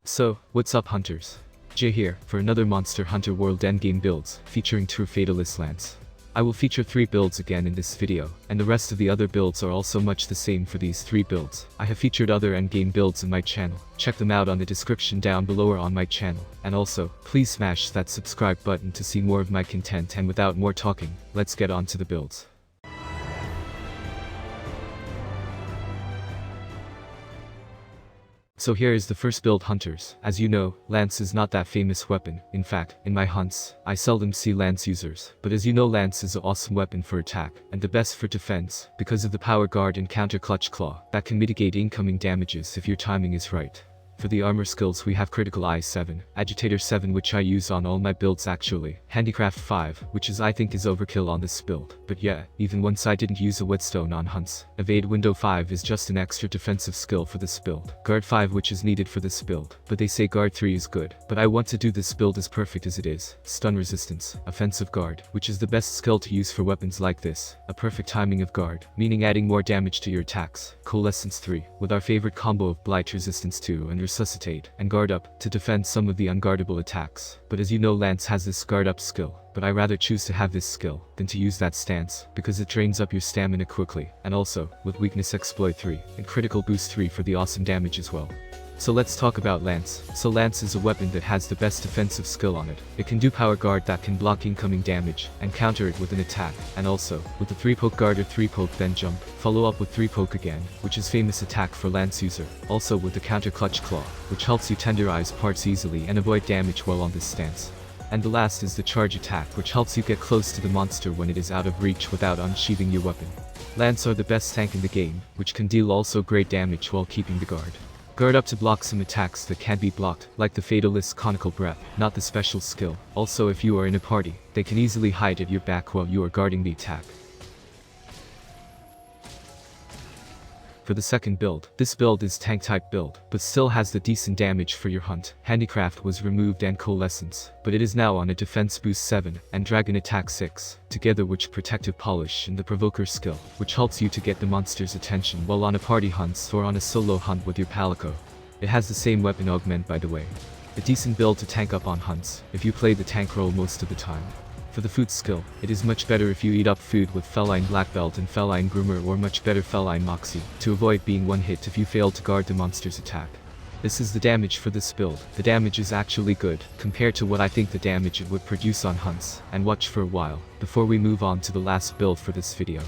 So, what's up hunters? Jay here, for another Monster Hunter World Endgame Builds, featuring true Fatalis lands. I will feature 3 builds again in this video, and the rest of the other builds are also much the same for these 3 builds. I have featured other endgame builds in my channel, check them out on the description down below or on my channel, and also, please smash that subscribe button to see more of my content, and without more talking, let's get on to the builds. So here is the first build hunters. As you know, lance is not that famous weapon. In fact, in my hunts, I seldom see lance users. But as you know, lance is an awesome weapon for attack, and the best for defense, because of the power guard and counter clutch claw, that can mitigate incoming damages if your timing is right. For the armor skills we have Critical Eye 7, Agitator 7 which I use on all my builds actually, Handicraft 5, which I think is overkill on this build, but yeah, even once I didn't use a whetstone on hunts. Evade Window 5 is just an extra defensive skill for this build. Guard 5 which is needed for this build, but they say Guard 3 is good, but I want to do this build as perfect as it is. Stun Resistance, Offensive Guard, which is the best skill to use for weapons like this. A perfect timing of guard, meaning adding more damage to your attacks. Coalescence 3, with our favorite combo of Blight Resistance 2 and Resuscitate, and Guard Up, to defend some of the unguardable attacks. But as you know, Lance has this Guard Up skill, but I rather choose to have this skill than to use that stance, because it drains up your stamina quickly, and also, with Weakness Exploit 3, and Critical Boost 3 for the awesome damage as well. So let's talk about Lance. So Lance is a weapon that has the best defensive skill on it. It can do power guard that can block incoming damage, and counter it with an attack, and also, with the 3-poke guard or 3-poke then jump, follow up with 3-poke again, which is famous attack for Lance user. Also with the counter clutch claw, which helps you tenderize parts easily and avoid damage while on this stance. And the last is the charge attack, which helps you get close to the monster when it is out of reach without unsheathing your weapon. Lance are the best tank in the game, which can deal also great damage while keeping the guard. Guard Up to block some attacks that can't be blocked, like the Fatalis Conical Breath, not the special skill. Also if you are in a party, they can easily hide at your back while you are guarding the attack. For the second build, this build is tank type build, but still has the decent damage for your hunt. Handicraft was removed and Coalescence, but it is now on a defense boost 7, and Dragon Attack 6, together with Protective Polish and the Provoker skill, which helps you to get the monster's attention while on a party hunt or on a solo hunt with your Palico. It has the same weapon augment by the way. A decent build to tank up on hunts, if you play the tank role most of the time. For the food skill, it is much better if you eat up food with Feline Black Belt and Feline Groomer, or much better Feline Moxie, to avoid being one hit if you fail to guard the monster's attack. This is the damage for this build. The damage is actually good, compared to what I think the damage it would produce on hunts, and watch for a while, before we move on to the last build for this video.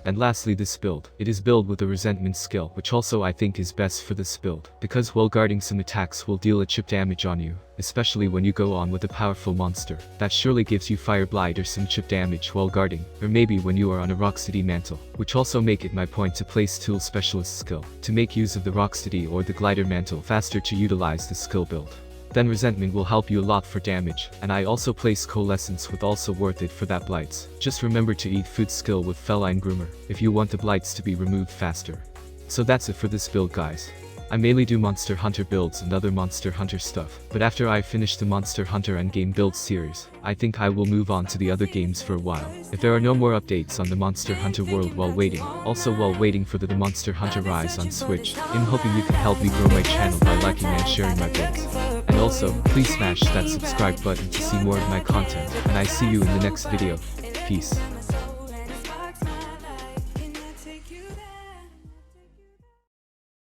And lastly this build. It is build with a resentment skill, which also I think is best for this build, because while guarding some attacks will deal a chip damage on you, especially when you go on with a powerful monster. That surely gives you Fire Blight or some chip damage while guarding, or maybe when you are on a Rocksteady mantle, which also make it my point to place Tool Specialist skill, to make use of the Rocksteady or the Glider mantle faster to utilize the skill build. Then Resentment will help you a lot for damage, and I also place Coalescence with also worth it for that blights. Just remember to eat food skill with Feline Groomer, if you want the blights to be removed faster. So that's it for this build guys. I mainly do Monster Hunter builds and other Monster Hunter stuff, but after I finish the Monster Hunter Endgame Builds series, I think I will move on to the other games for a while. If there are no more updates on the Monster Hunter world while waiting, also while waiting for the Monster Hunter Rise on Switch, I'm hoping you can help me grow my channel by liking and sharing my builds. And also, please smash that subscribe button to see more of my content, and I see you in the next video. Peace.